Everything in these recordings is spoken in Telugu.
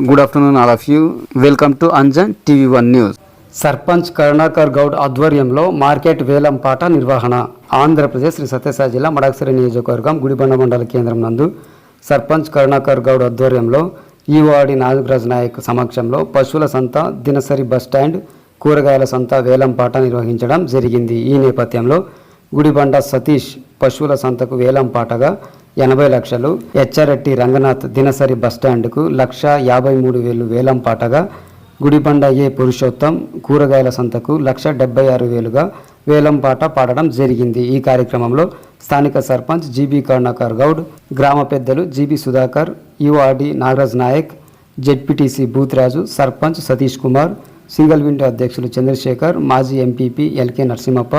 Good afternoon all of you. Welcome to Anjan TV1 news. Sarpanch Karunakar Goud ఆధ్వర్యంలో మార్కెట్ వేలం పాట నిర్వహణ. ఆంధ్రప్రదేశ్ శ్రీ సత్యసాయి జిల్లా మడకసిరి నియోజకవర్గం గుడిబండ మండల కేంద్రం నందు సర్పంచ్ కరుణాకర్ గౌడ్ ఆధ్వర్యంలో ఈవాడి నాగరాజ్ నాయక్ సమక్షంలో పశువుల సంత, దినసరి బస్టాండ్, కూరగాయల సంత వేలం పాట నిర్వహించడం జరిగింది. ఈ నేపథ్యంలో గుడిబండ సతీష్ పశువుల సంతకు వేలం పాటగా 80 లక్షలు, ఎచ్చారెడ్డి రంగనాథ్ దినసరి బస్టాండ్కు 1,53,000 వేలం పాటగా, గుడిబండ ఏ పురుషోత్తం కూరగాయల సంతకు 1,76,000గా వేలం పాట పాడడం జరిగింది. ఈ కార్యక్రమంలో స్థానిక సర్పంచ్ జీబీ కరుణాకర్ గౌడ్, గ్రామ పెద్దలు జీబీ సుధాకర్, ఈవాడి Nagaraj Naik, ZPTC Boothraju, sarpanch Satish Kumar, single window అధ్యక్షులు చంద్రశేఖర్, మాజీ ఎంపీపీ ఎల్కే నరసింహప్ప,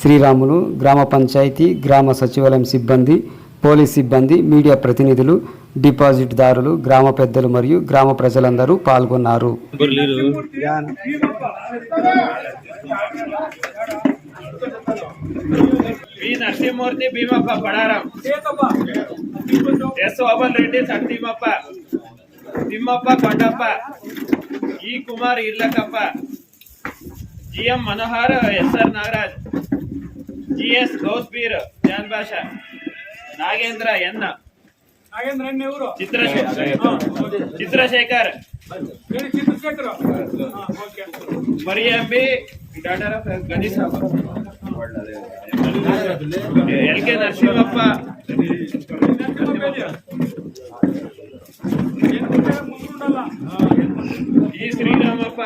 శ్రీరాములు, గ్రామ పంచాయతీ, గ్రామ సచివాలయం సిబ్బంది, పోలీస్ సిబ్బంది, మీడియా ప్రతినిధులు, డిపాజిట్దారులు, గ్రామ పెద్దలు మరియు గ్రామ ప్రజలందరూ పాల్గొన్నారు. Narasimhamurthy Bheemappa Padaram, S Obal Reddy Sattimappa, Timmappa Kondappa, E Kumar Irlakappa, GM Manohar, SR Nagaraj, GS Gousbeer, John Basha, Nagendra Enna, Chitrashekar, Mariyambi, daughter of Ganesh, LK Narasimhappa, E Sriramappa,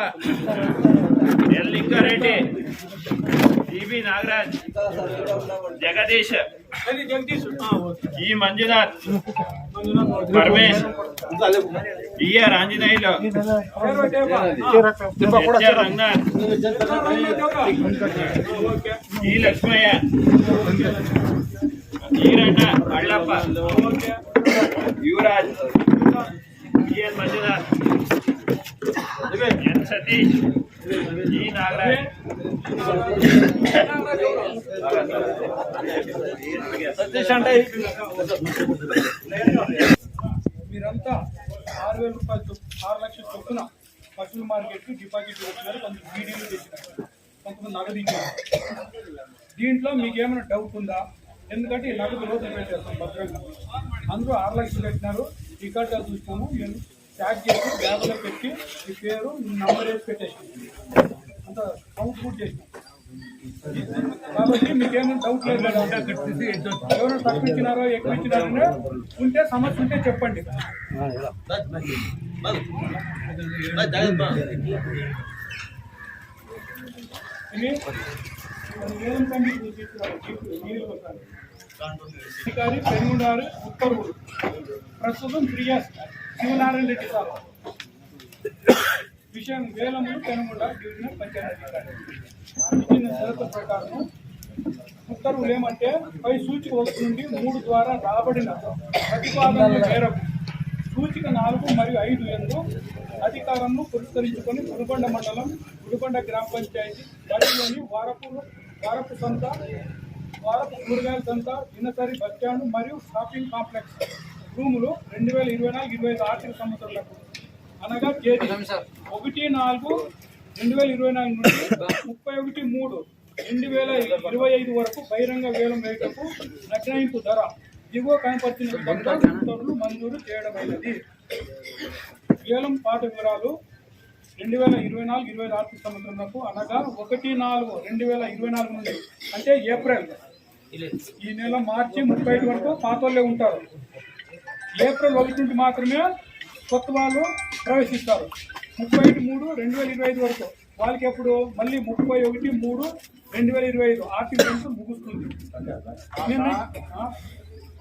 L Lingareddy, TB Nagaraj, Jagadish, E Manjunath, Paramesh, ER Anjaneyulu, Ranganath, E Lakshmaiah, Eranna Allappa, Yuvaraj, EN Manjunath, N Satish, E Nagaraj, Satish అంటే మీరంతా 6,000 రూపాయలు 6 లక్షల చొప్పున పశువుల మార్కెట్కి డిపాజిట్ చేస్తున్నారు. కొంచెం వీడియోలు చేసినారు, కొంతమంది నగదు ఇచ్చారు. దీంట్లో మీకు ఏమైనా డౌట్ ఉందా? ఎందుకంటే ఈ నగదు రోజు పెట్టేస్తాం భద్రంగా. అందరూ 6 లక్షలు పెట్టినారు. టికెట్గా చూస్తాము, మేము ట్యాగ్ చేసి బ్యాగ్లో పెట్టి ఈ పేరు నంబర్ వేసి పెట్టేసాం. అంత కౌంట్ కూడా చేసినాం. కాబట్టి మీకేమైనా డౌట్ లేదు కదా? ఎవరైనా తక్కువ ఇచ్చినారో ఎక్కువ ఇచ్చినారో ఉంటే సమస్య ఉంటే చెప్పండి. అధికారి పెనుగొండారు ఉత్తర్వులు ప్రస్తుతం 3 years శివనారాయణ రెడ్డి సార్ విషయం వేలములు పెనుగొండ డివిజనల్ పంచాయతీ ఇచ్చిన షరతు ప్రకారం ఉత్తర్వులు ఏమంటే పై సూచిక 1 నుండి 3 ద్వారా రాబడిన ప్రతిపాదనల మేరకు సూచిక 4 మరియు 5 యందు అధికారంను పురస్కరించుకొని గుడిబండ మండలం గుడిబండ గ్రామ పంచాయతీ పరిధిలోని వారపు సంత, వారపు కూరగాయల సంత, దినసరి బస్టాండ్ మరియు షాపింగ్ కాంప్లెక్స్ రూములు 2024-25 ఆర్థిక సంవత్సరాలకు అనగా తేదీ 1/4/2024 నుండి 31/3/2025 వరకు బహిరంగ వేలం రేట్లకు నిర్ణయింపు ధర దిగువ కనపరిచిన విధంగా ఉత్తర్వులు మంజూరు చేయడమైనది. వేలం పాట వివరాలు 2024-25 ఆర్థిక సంవత్సరంకు అనగా 1/4/2024 నుండి అంటే ఏప్రిల్, ఈ నెల మార్చి 31 వరకు పాతోళ్ళే ఉంటారు. ఏప్రిల్ 1 నుండి మాత్రమే కొత్త వాళ్ళు ప్రవేశిస్తారు. 31/3/2025 వరకు వాళ్ళకి ఎప్పుడు మళ్ళీ 31/3/2025 ఆర్థిక సంవత్సరం ముగుస్తుంది.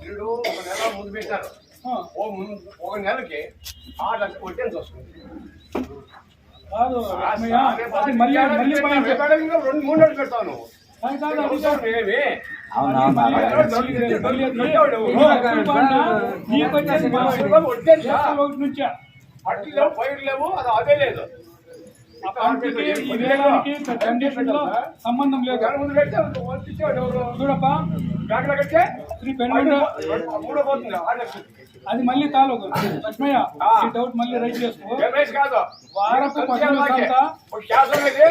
వీడు ఒక నెల ముందు పెట్టారు, ఒక నెలకి 6 లక్షలు కొట్టి ఎంత వస్తుంది? కాదు మళ్ళీ 2-3 నెలలు పెడతాను. అట్లు లేవు, పైరు లేవు, అది అదే లేదు. సంబంధం లేదు. చూడప్ప శ్రీ పెనుగొండ 3 పోతుంది 6 లక్షలు. అది మళ్ళీ తాలూకు లక్ష్మయ్య ఈ డౌట్ మళ్ళీ రైట్ చేసుకో. రమేష్ కాదు వారపు పశువుల సంత ఒక శాసనం ఇది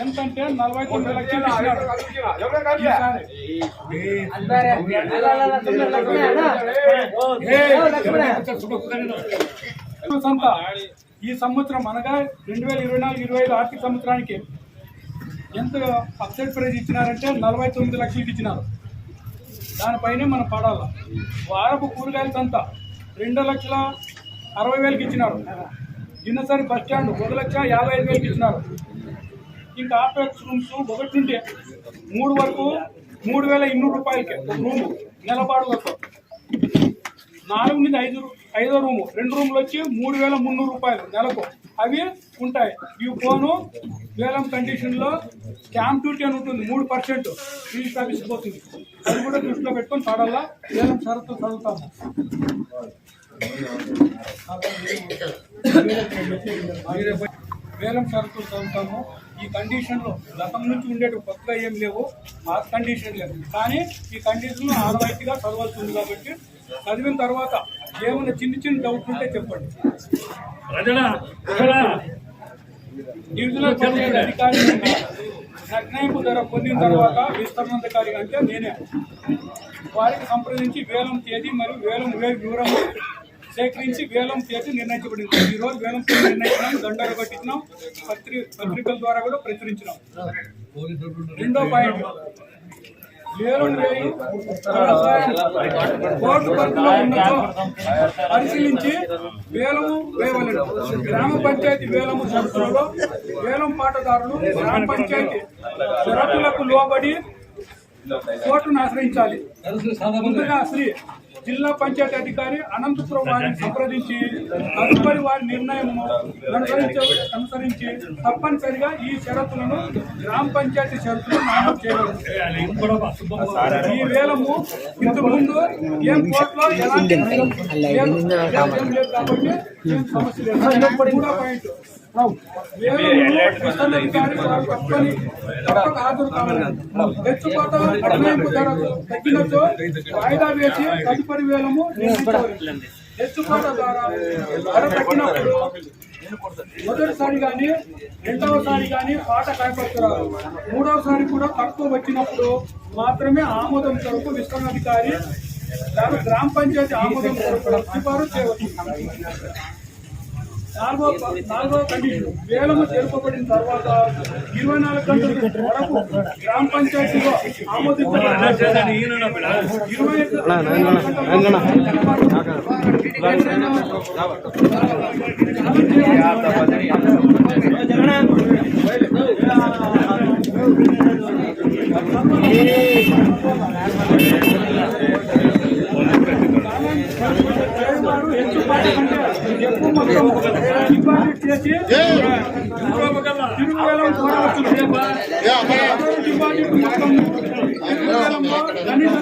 ఎంతంటే 49 లక్షలు ఇచ్చినారు. ఎవరు కాదు ఈసారి సంత ఈ సంవత్సరం అనగా 2024-25 ఆర్థిక సంవత్సరానికి ఎంత అప్సెట్ ప్రైజ్ ఇచ్చినారంటే 49 లక్షలకి ఇచ్చినారు. దానిపైనే మనం పడాలి. వారపు కూరగాయల సంత 2,60,000 ఇచ్చినారు. దినసరి బస్ స్టాండ్ 1,55,000 ఇచ్చినారు. ఇంకా ఆపరేట్స్ రూమ్స్ 1 నుండి 3 వరకు 3,200 రూపాయలకి ఒక రూము నెలపాడు వరకు. 4 నుండి 5 రూము 2 రూములు వచ్చి 3,300 రూపాయలు నెలకు అవి ఉంటాయి. ఇవి పోను వేలం కండిషన్లో స్టాంప్ డ్యూటీ అని ఉంటుంది 3% ఫీజు తగ్గిపోతుంది. అది కూడా దృష్టిలో పెట్టుకొని పడాలా. వేలం షరతులు చదువుతాము. వేలం షరతులు చదువుతాము. ఈ కండిషన్లో గతం నుంచి ఉండేవి కొత్తగా ఏం లేవు, ఆ కండిషన్ లేవు. కానీ ఈ కండిషన్లో ఆనవాయితీగా చదవాల్సింది కాబట్టి చదివిన తర్వాత ఏమైనా చిన్న డౌట్ ఉంటే చెప్పండి. డివిజనల్ పంచాయతీ అధికారి నుండి నిర్ణయింపు ధర పొందిన తర్వాత విస్తరణాధికారి అంటే నేనే వారికి సంప్రదించి వేలం తేదీ మరియు వేలం వివరం సేకరించి వేలం తేదీ నిర్ణయించబడింది. ఈరోజు వేలం తేదీ నిర్ణయించినాం, దండాలు కట్టించినాం, పత్రికల ద్వారా కూడా ప్రచురించినాం. రెండో పాయింట్ వేలం వేలు కోర్టు పరిధిలో ఉన్నదో పరిశీలించి వేలము వేయవలెను. గ్రామ పంచాయతీ వేలము షరతులలో వేలం పాటదారులు గ్రామ పంచాయతీ షరతులకు లోబడి కోర్టును ఆశ్రయించాలి. ముందుగా శ్రీ జిల్లా పంచాయతీ అధికారి అనంతపురం వారిని సంప్రదించి తదుపరి వారి నిర్ణయం అనుసరించి తప్పనిసరిగా ఈ షరతులను గ్రామ పంచాయతీ షరతులను నమోదు చేయవచ్చు. ఈ వేలము ఇంతకు ముందు ఏం కోర్టులో ఎలాంటి లేదు కాబట్టి ఏం సమస్య లేదు. మూడో పాయింట్ హెచ్చుకోట అడ్వాయింపు ధర తగ్గినచో వాయిదా వేసి తదుపరి వేలము నిర్ణయించవచ్చు. హెచ్చుకోట ధర తగ్గినప్పుడు మొదటిసారి కానీ రెండవసారి కానీ పాట కనపడుతున్నారు. మూడవసారి కూడా తక్కువ వచ్చినప్పుడు మాత్రమే ఆమోదం కొరకు విస్తరణాధికారి గ్రామ పంచాయతీ ఆమోదం కొరకు సిఫారసు చేయవచ్చు. నాలుగో కండిషన్ వేలము తెలుపబడిన తర్వాత 24 గంటల వరకు గ్రామ పంచాయతీలో డిపాజిట్ చేసి తిరుగువేలం కోరవచ్చు. డిపాజిట్ మొత్తం తిరుగువేలంలో కనీస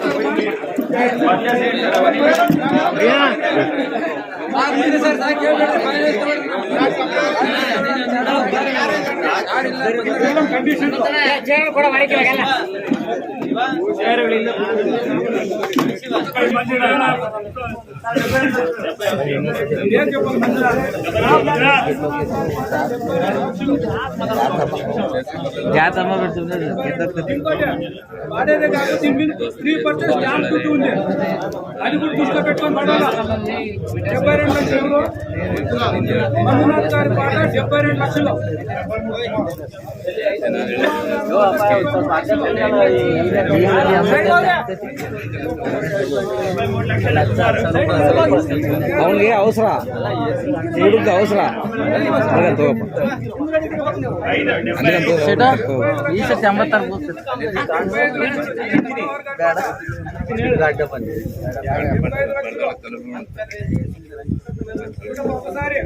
కండిషన్ కూడా వాడేదే కాదు దీని మీద 3% స్టాంప్ డ్యూటీ ఉంది. అది కూడా దృష్టిలో పెట్టుకొని పడాలా. 72 లక్షలు మంజునాథ్ గారి పాట 72 లక్షలు. ಅವನಿಗೆ ಅವಸರ ಹುಡುಗ ಅವಸರ ಈ ಸತಿ 86 ఒకసారి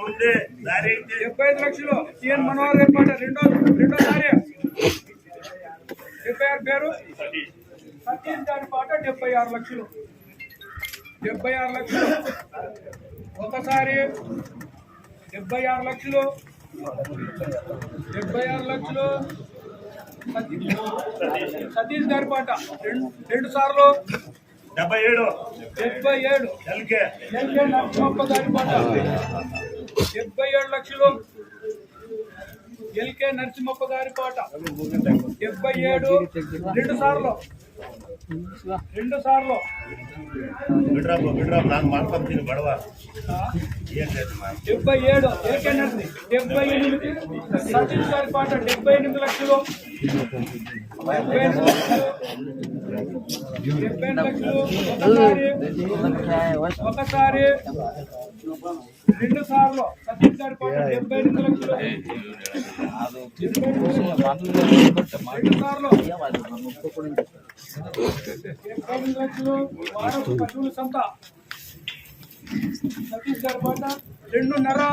ముందే 75 లక్షలు సిఎన్ మనోహర్ రెడ్డి పాట రెండోసారి 76 పేరు సతీష్ గారి పాట 76 లక్షలు. 76 లక్షలు ఒకసారి 76 లక్షలు. 76 లక్షలు సతీష్ గారి పాట రెండు సార్లు 77 77 ఎల్కే ఎల్కే నరసింహప్ప గారి పాట 77 లక్షలు. ఎల్కే నరసింహప్ప గారి పాట 77 రెండు సార్లు ಬಿಡ್ರಪ್ಪ ನಾನು ಮಾಡ್ಕೊಂತೀನಿ ಬಡವ ಏನ್ ರೇಟ್ 77 ఏకే నరసి 78 సతీష్ గారి పాట 78 లక్షలు. 78 లక్షలు. ఒకసారి రెండు సార్లు సతీష్ గారి పాట 78 లక్షలు. రెండు సార్లు 78 లక్షలు. వారం పశువుల సంత సతీష్ గారి పాట 2.5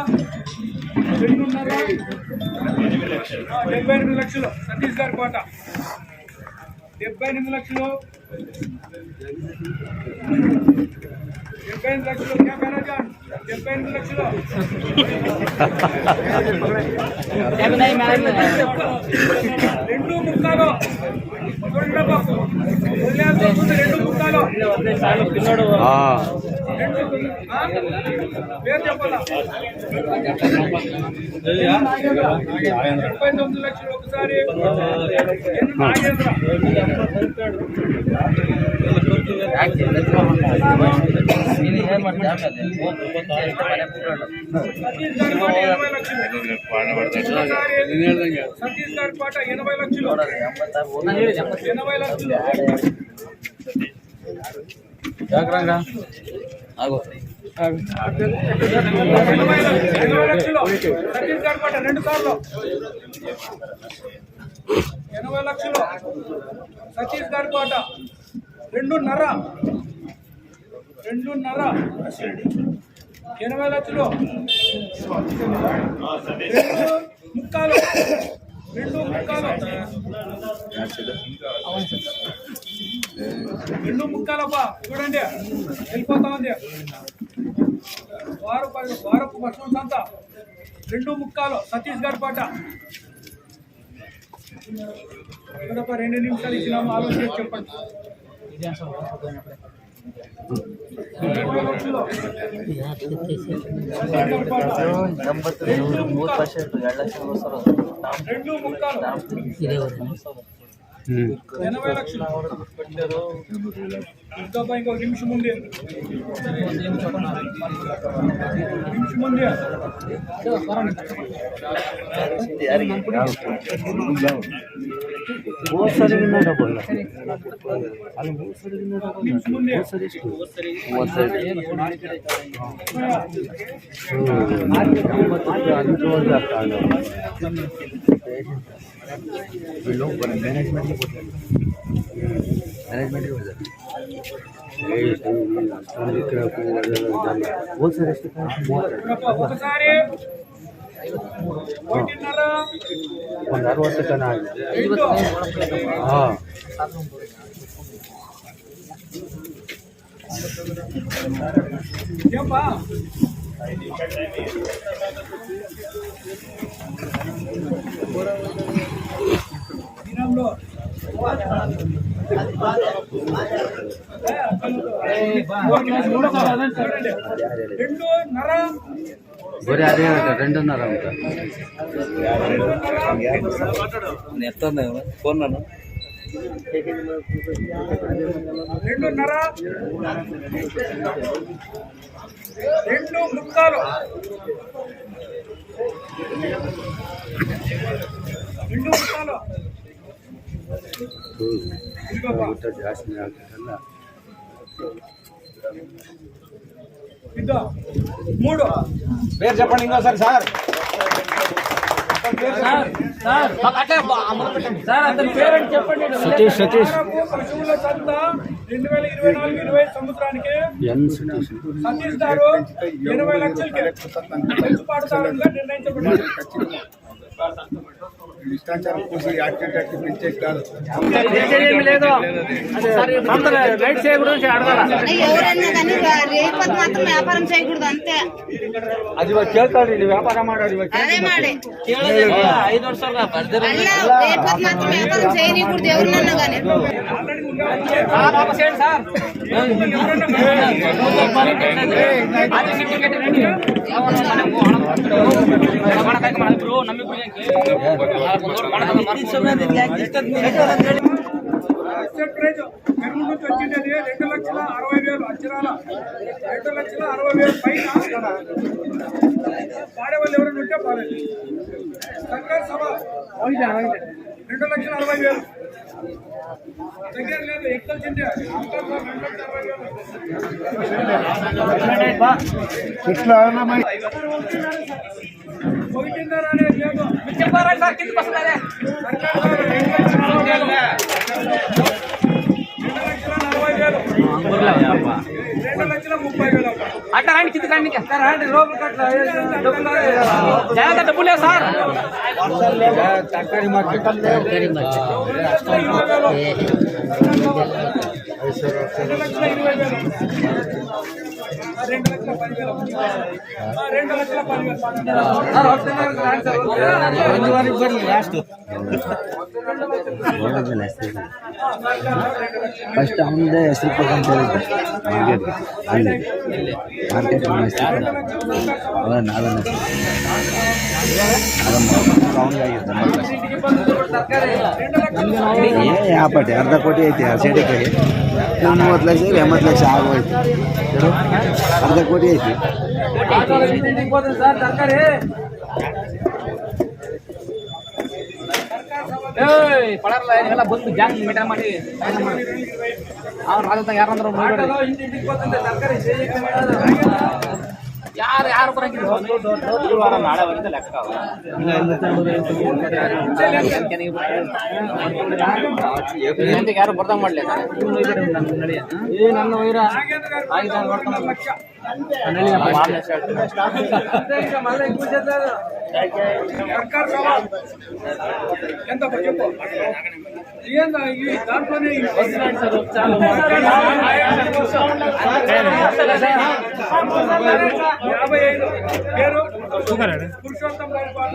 78 లక్షలు. సతీష్ గారి పాట 78 లక్షలు. 78 లక్షలు. క్యా कहना जान 78 లక్షలు. రెండు ముక్కాలు చూడండి బాబు. రెండు ముక్కాలు పేరు చెప్పాలా 79 లక్షలు. ఒకసారి నాగేంద్ర సతీష్ గారి పాట 80 లక్షలు. 80 లక్షలు. 80 లక్షలు. సతీష్ గారి పాట రెండు సార్లు 80 లక్షలు. సతీష్ గారి పాట 2.5 80 లక్షలు. 2 ముక్కాలప్పా చూడండి వెళ్ళిపోతా ఉంది. వారపు పశువుల సంత 2 ముక్కాలు. సతీష్ గారి పాట 2 నిమిషాలు ఇచ్చినాము. ఆలోచించి చెప్పండి. 20 లక్షలు. రెండు ముక్కాలు 80 లక్షలు. ఇంకో నిమిషం ఉంది. ఒకసారి 1.5 ఏమ్మా దినంలో 2.5 ఫోన్ 2.5 రెండు ముక్కాలు 2 ముక్కాలు. ఇదో 3 పేరు చెప్పండి ఇంకోసారి సార్. సతీష్ పశువుల సంత 2024-25 సంవత్సరానికి సతీష్ గారు 80 లక్షలకి పెంచుపాటుదారులుగా నిర్ణయించబడ్డారు. ఇష్టాచారం పూసి యాక్సిడెంట్ పెంచేది కాదు. ఎవరన్నా కానీ రేపటి మాత్రం వ్యాపారం చేయకూడదు అంతే. అది ಕೇಳ್ತಾಳ್ರಿ ನೀವು ವ್ಯಾಪಾರ ಮಾಡೋದು అదే మాడే అన్న రేపటి మాత్రం వ్యాపారం చేయనీకూడదు ఎవరినన్నా కానీ. అసెట్ ప్రైజ్ మెరుగు నుంచి వచ్చిండేది 2,60,000 అక్షరాల 2,60,000 పైన పాడేవాళ్ళు ఎవరైనా ఉంటే పాడండి. సర్కార్ సభ 2,60,000 దగ్గర లేదు ఎక్కాల్సిందే. ఒకటిన్నర అనేది లేదు. సర్కార్ సార్ కిందకి వస్తున్నారే. సర్కార్ సార్ 2,40,000 అట్లా రండి కింద రండి జాగ్రత్త డబ్బులు లేవు సార్. తరకారీ మార్కెట్ ಫಸ್ಟ್ ಅವನದೇ ಹೆಸರು ಅಂತ ಹೇಳಿದ್ದೆ ಅಲ್ಲಿ ಮಾರ್ಕೆಟ್ ನಾವೇ ಯಾಪಟ್ಟೆ ಅರ್ಧ ಕೋಟಿ ಐತಿ ಆ ಸೈಡಿಗೆ 30 ಲಕ್ಷ 80 ಲಕ್ಷ ಆಗೋಯ್ತು. ಅರ್ಧ ಕೋಟಿ ಐತಿ. ಪಡರ್ಲ ಎಲ್ಲ ಬಂದು ಜಾಂಗ್ ಮಿಟ ಮಾಡಿ ಅವ್ನು ರಾಜ ಯಾರಂದ್ರೆ ಯಾರು ಬರಂಗಿಲ್ಲ ನಾಳೆ ಬರುತ್ತೆ ಲೆಕ್ಕ ಯಾರು ಬರ್ದಂಗ್ ಮಾಡ್ಲಿ ನನ್ನ ವೈರ సర్కార్ సభ ఎంత చెప్పు ఏందా ఈ దాంట్లోనే 55 పేరు పురుషోత్తం గారి పాట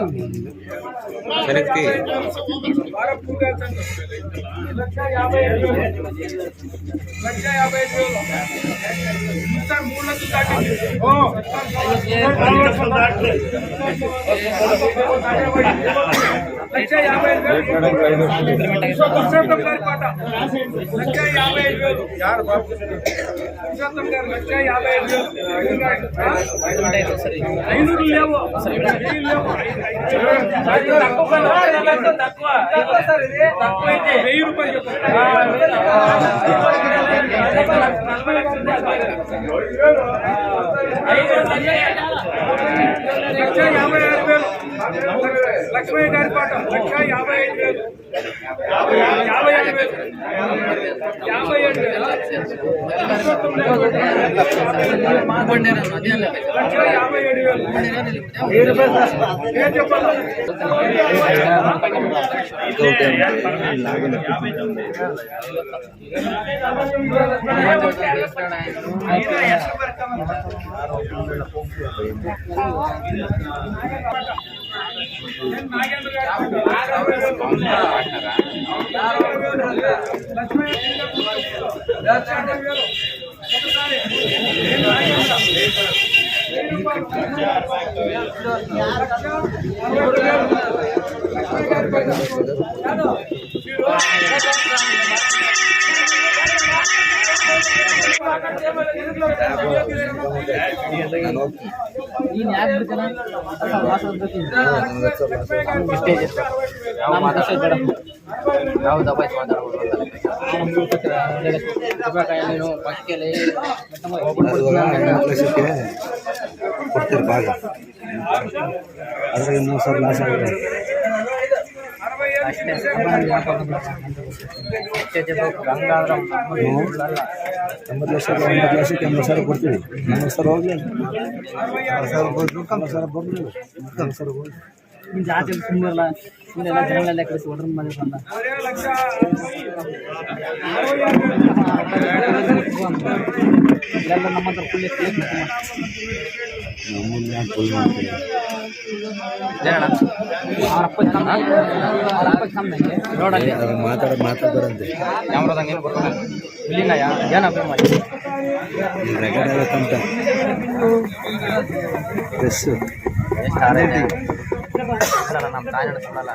భారత్పూర్ గారి సంఘం 1,55,000 సార్ 3 లక్షలు దాటింది. పురుషోత్తం గారి పాట 1,55,000 యారు బాబు పురుషోత్తం గారు 1,55,000 ఐనూరు లేవు తక్కువ 1,000 రూపాయలు లక్ష్మయ్య గారి పాట 1,55,000 ಕೊಡ್ತಾರೆ ಭಾಗ ಅದ್ರಾಗ 3,000 ಲಾಸ್ ಆಗಿದೆ. ಗಂಗಾಧರ 80 ಲಕ್ಷಕ್ಕೆ 80 ಕೊಡ್ತೀವಿ. 40,000 ಹೋಗ್ಲಿ 40,000 ಬರಲಿ 40,000 ಹೋಗ್ಲಿ ಜಾತಿ ಸುಮ್ಮನೆ ಸುಮ್ಮನೆ ಜನಗಳೆಲ್ಲ ಕಳಿಸಿ ಒಡ್ರ ಬಂದ 6,60,000 ಇಲ್ಲೆಲ್ಲ ನಮ್ಮ ಹತ್ರ ಫುಲ್ ರೋಡಲ್ಲಿ ಮಾತಾಡಬಾರಂತೆ ಕ್ಯಾಮ್ರಾದಾಗ ಏನು ಬರ್ತಾರೆ ಇಲ್ಲಿನ ಏನು ಅಪ್ಲೈ ಮಾಡಿ ರೆಕಾರ್ಡ್ ಆಗತ್ತಂತ ಪ್ರೆಸ್ ನಮ್ಮ ತಾಯಿನ ಸುಳ್ಳಲ್ಲ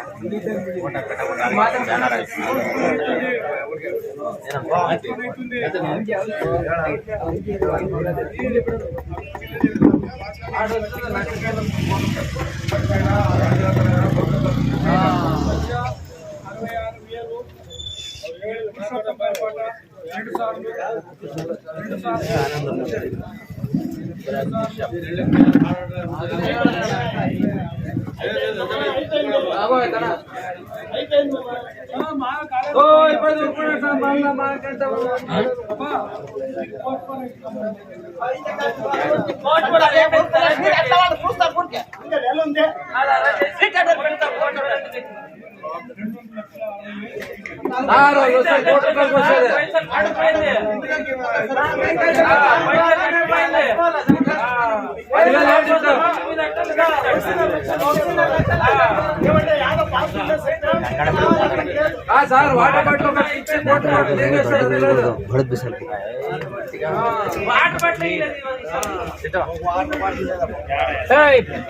ಹೊಡೆದ್ ಬಿಸಾಕ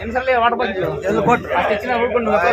ನಿಮ್ಸಲ್ಲಿ ವಾಟರ್ ಬಾಟ್ಲು ಎಲ್ಲ ಕೊಟ್ಟು ಅಷ್ಟು ಹೆಚ್ಚಿನ ಉಳ್ಕೊಂಡು అది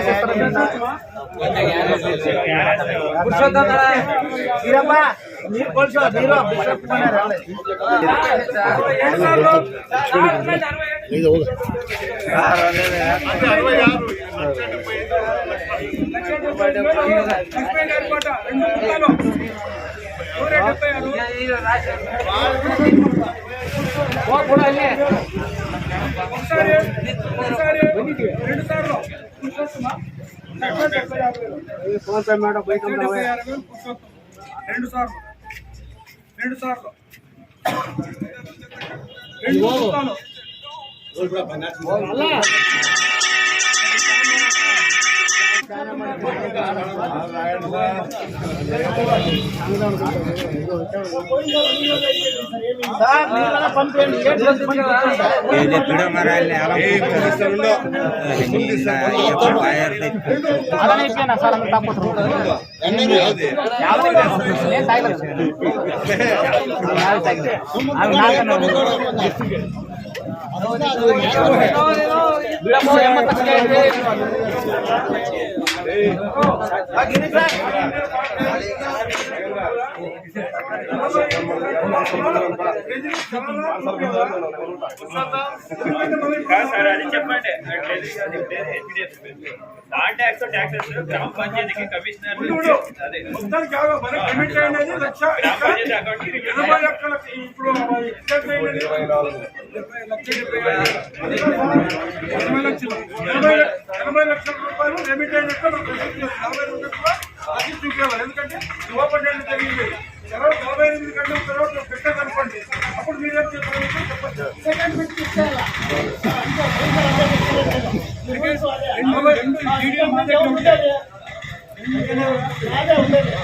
చెప్పండి ట్యాక్సెస్ గ్రామ పంచాయతీకి కమిషనర్ అదే ఎందుకంటే యువపడ్డాన్ని జరిగింది 45 గంటల తర్వాత పెట్టదనుకోండి అప్పుడు మీరేం చెప్పచ్చు రావట్లేదు